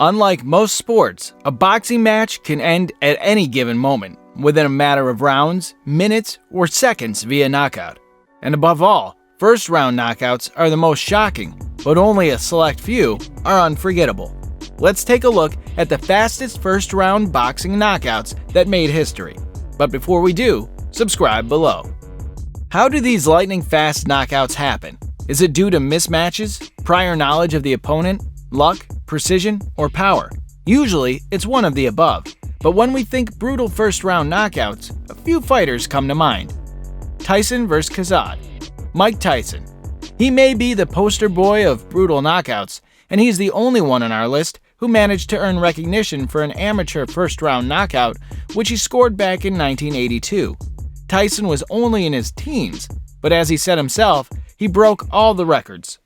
Unlike most sports, a boxing match can end at any given moment, within a matter of rounds, minutes, or seconds via knockout. And above all, first-round knockouts are the most shocking, but only a select few are unforgettable. Let's take a look at the fastest first-round boxing knockouts that made history. But before we do, subscribe below. How do these lightning-fast knockouts happen? Is it due to mismatches, prior knowledge of the opponent, luck, precision, or power? Usually, it's one of the above. But when we think brutal first-round knockouts, a few fighters come to mind. Tyson vs. Kazad. Mike Tyson. He may be the poster boy of brutal knockouts, and he's the only one on our list who managed to earn recognition for an amateur first-round knockout, which he scored back in 1982. Tyson was only in his teens, but as he said himself, he broke all the records.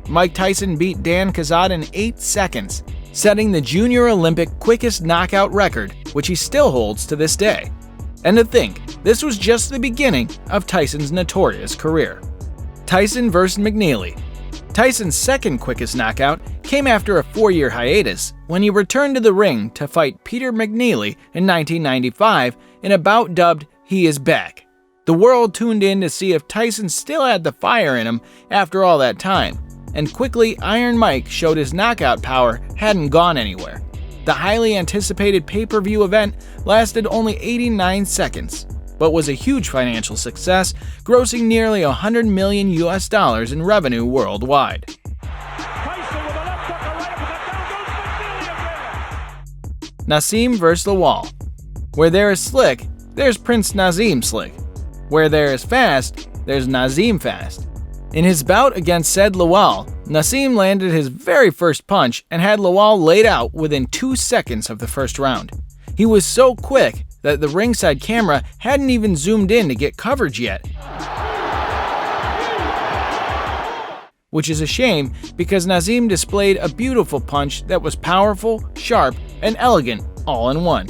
Mike Tyson beat Dan Kazad in 8 seconds, setting the Junior Olympic quickest knockout record, which he still holds to this day. And to think, this was just the beginning of Tyson's notorious career. Tyson vs. McNeely. Tyson's second quickest knockout came after a 4-year hiatus when he returned to the ring to fight Peter McNeely in 1995 in a bout dubbed He Is Back. The world tuned in to see if Tyson still had the fire in him after all that time, and quickly Iron Mike showed his knockout power hadn't gone anywhere. The highly anticipated pay-per-view event lasted only 89 seconds, but was a huge financial success, grossing nearly $100 million in revenue worldwide. Naseem vs. Lawal. Where there is slick, there's Prince Naseem Slick. Where there is fast, there's Naseem Fast. In his bout against said Lawal, Naseem landed his very first punch and had Lawal laid out within 2 seconds of the first round. He was so quick that the ringside camera hadn't even zoomed in to get coverage yet. Which is a shame because Naseem displayed a beautiful punch that was powerful, sharp, and elegant all in one.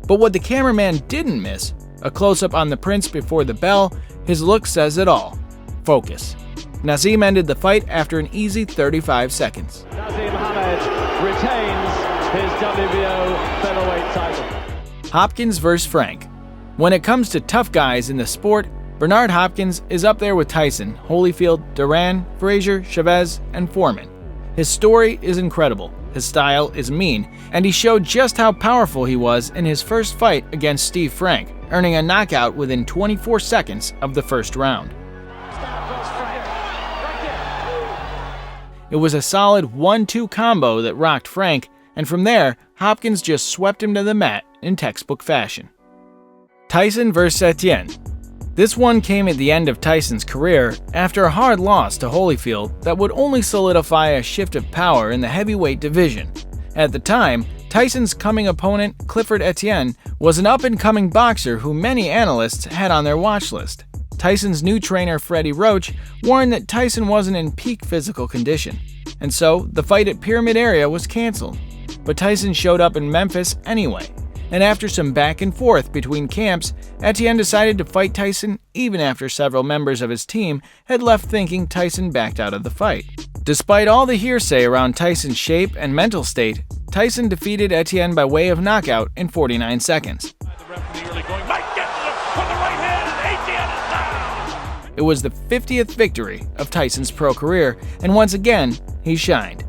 But what the cameraman didn't miss, a close-up on the Prince before the bell, his look says it all. Focus. Naseem ended the fight after an easy 35 seconds. Naseem Hamed retains his WBO featherweight title. Hopkins vs. Frank. When it comes to tough guys in the sport, Bernard Hopkins is up there with Tyson, Holyfield, Duran, Frazier, Chavez, and Foreman. His story is incredible, his style is mean, and he showed just how powerful he was in his first fight against Steve Frank, earning a knockout within 24 seconds of the first round. It was a solid 1-2 combo that rocked Frank, and from there, Hopkins just swept him to the mat in textbook fashion. Tyson vs. Etienne. This one came at the end of Tyson's career after a hard loss to Holyfield that would only solidify a shift of power in the heavyweight division. At the time, Tyson's coming opponent, Clifford Etienne, was an up-and-coming boxer who many analysts had on their watch list. Tyson's new trainer, Freddie Roach, warned that Tyson wasn't in peak physical condition, and so the fight at Pyramid Area was canceled. But Tyson showed up in Memphis anyway, and after some back and forth between camps, Etienne decided to fight Tyson even after several members of his team had left thinking Tyson backed out of the fight. Despite all the hearsay around Tyson's shape and mental state, Tyson defeated Etienne by way of knockout in 49 seconds. It was the 50th victory of Tyson's pro career, and once again, he shined.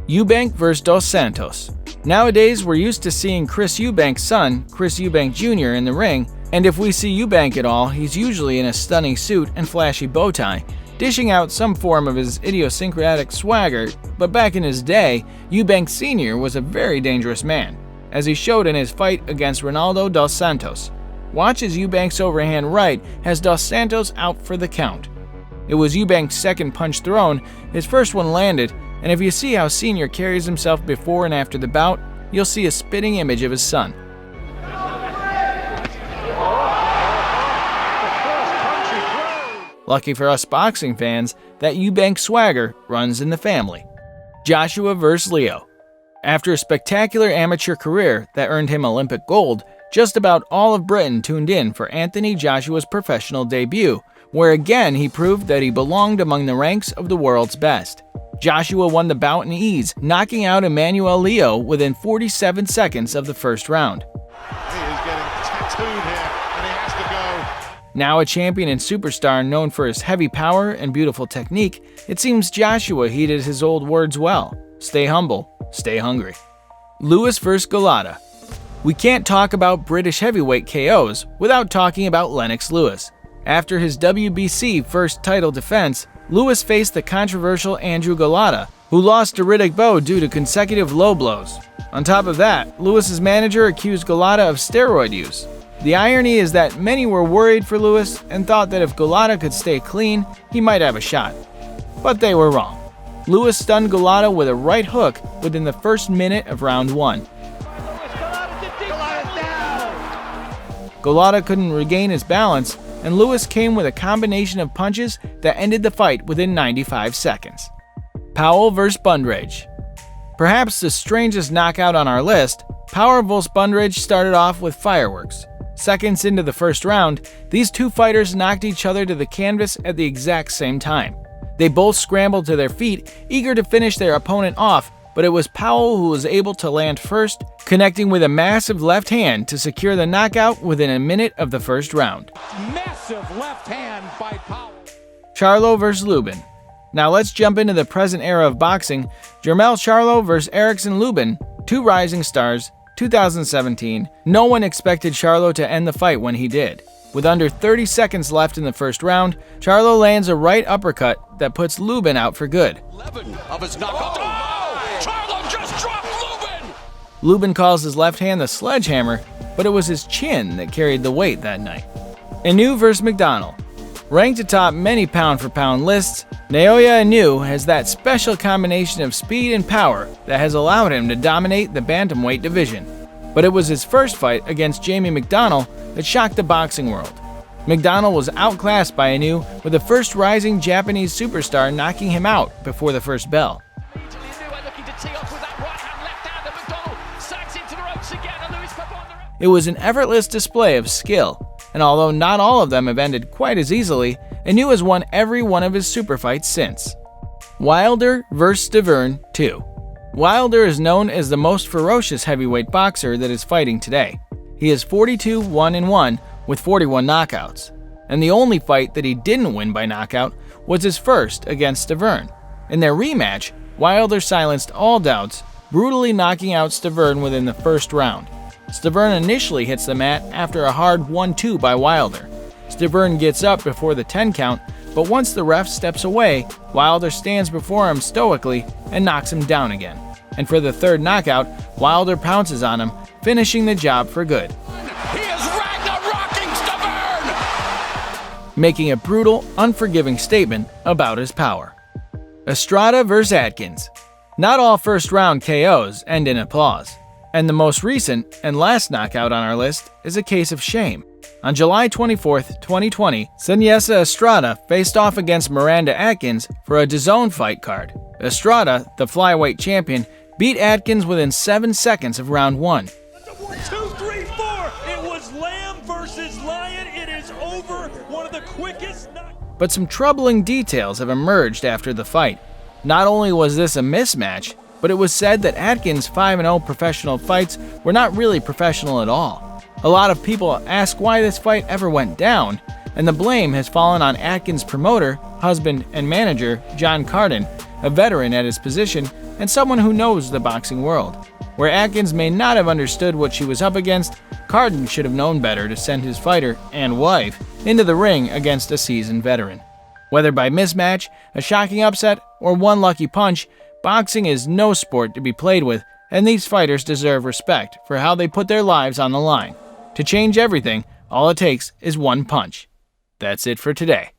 Eubank vs. Dos Santos. Nowadays, we're used to seeing Chris Eubank's son, Chris Eubank Jr., in the ring, and if we see Eubank at all, he's usually in a stunning suit and flashy bow tie, dishing out some form of his idiosyncratic swagger, but back in his day, Eubank Sr. was a very dangerous man, as he showed in his fight against Ronaldo dos Santos. Watch as Eubank's overhand right has Dos Santos out for the count. It was Eubank's second punch thrown, his first one landed, and if you see how Sr. carries himself before and after the bout, you'll see a spitting image of his son. Lucky for us boxing fans, that Eubank swagger runs in the family. Joshua vs. Leo. After a spectacular amateur career that earned him Olympic gold, just about all of Britain tuned in for Anthony Joshua's professional debut, where again he proved that he belonged among the ranks of the world's best. Joshua won the bout in ease, knocking out Emmanuel Leo within 47 seconds of the first round. He is getting tattooed here, and he has to go. Now a champion and superstar known for his heavy power and beautiful technique, it seems Joshua heeded his old words well. Stay humble, stay hungry. Lewis vs. Golota. We can't talk about British heavyweight KOs without talking about Lennox Lewis. After his WBC first title defense, Lewis faced the controversial Andrew Golota, who lost to Riddick Bowe due to consecutive low blows. On top of that, Lewis's manager accused Golota of steroid use. The irony is that many were worried for Lewis and thought that if Golota could stay clean, he might have a shot. But they were wrong. Lewis stunned Golota with a right hook within the first minute of round 1. Golota couldn't regain his balance, and Lewis came with a combination of punches that ended the fight within 95 seconds. Powell vs. Bundrage. Perhaps the strangest knockout on our list, Powell vs. Bundrage started off with fireworks. Seconds into the first round, these two fighters knocked each other to the canvas at the exact same time. They both scrambled to their feet, eager to finish their opponent off, but it was Powell who was able to land first, connecting with a massive left hand to secure the knockout within a minute of the first round. Massive left hand by Powell. Charlo vs. Lubin. Now let's jump into the present era of boxing. Jermell Charlo vs. Erickson Lubin, two rising stars, 2017. No one expected Charlo to end the fight when he did. With under 30 seconds left in the first round, Charlo lands a right uppercut that puts Lubin out for good. 11 of his knockout. Oh! Charlo just dropped Lubin! Lubin calls his left hand the sledgehammer, but it was his chin that carried the weight that night. Inoue vs. McDonnell. Ranked atop many pound-for-pound lists, Naoya Inoue has that special combination of speed and power that has allowed him to dominate the bantamweight division. But it was his first fight against Jamie McDonnell that shocked the boxing world. McDonnell was outclassed by Inoue, with the first rising Japanese superstar knocking him out before the first bell. It was an effortless display of skill, and although not all of them have ended quite as easily, Inoue has won every one of his super fights since. Wilder vs. Stiverne 2. Wilder is known as the most ferocious heavyweight boxer that is fighting today. He is 42-1-1 with 41 knockouts, and the only fight that he didn't win by knockout was his first against Stiverne. In their rematch, Wilder silenced all doubts, brutally knocking out Stiverne within the first round. Stiverne initially hits the mat after a hard 1-2 by Wilder. Stiverne gets up before the 10 count, but once the ref steps away, Wilder stands before him stoically and knocks him down again. And for the third knockout, Wilder pounces on him, finishing the job for good. He is Ragnarocking Stiverne! Making a brutal, unforgiving statement about his power. Estrada vs. Atkins. Not all first-round KOs end in applause, and the most recent and last knockout on our list is a case of shame. On July 24, 2020, Seniesa Estrada faced off against Miranda Atkins for a DAZN fight card. Estrada, the flyweight champion, beat Atkins within 7 seconds of round 1. 2, 3, 4. It was Lamb versus Lion. It is over. One of the quickest. But some troubling details have emerged after the fight. Not only was this a mismatch, but it was said that Atkins' 5-0 professional fights were not really professional at all. A lot of people ask why this fight ever went down, and the blame has fallen on Atkins' promoter, husband, and manager, John Carden, a veteran at his position and someone who knows the boxing world. Where Atkins may not have understood what she was up against, Carden should have known better to send his fighter and wife into the ring against a seasoned veteran. Whether by mismatch, a shocking upset, or one lucky punch, boxing is no sport to be played with, and these fighters deserve respect for how they put their lives on the line. To change everything, all it takes is one punch. That's it for today.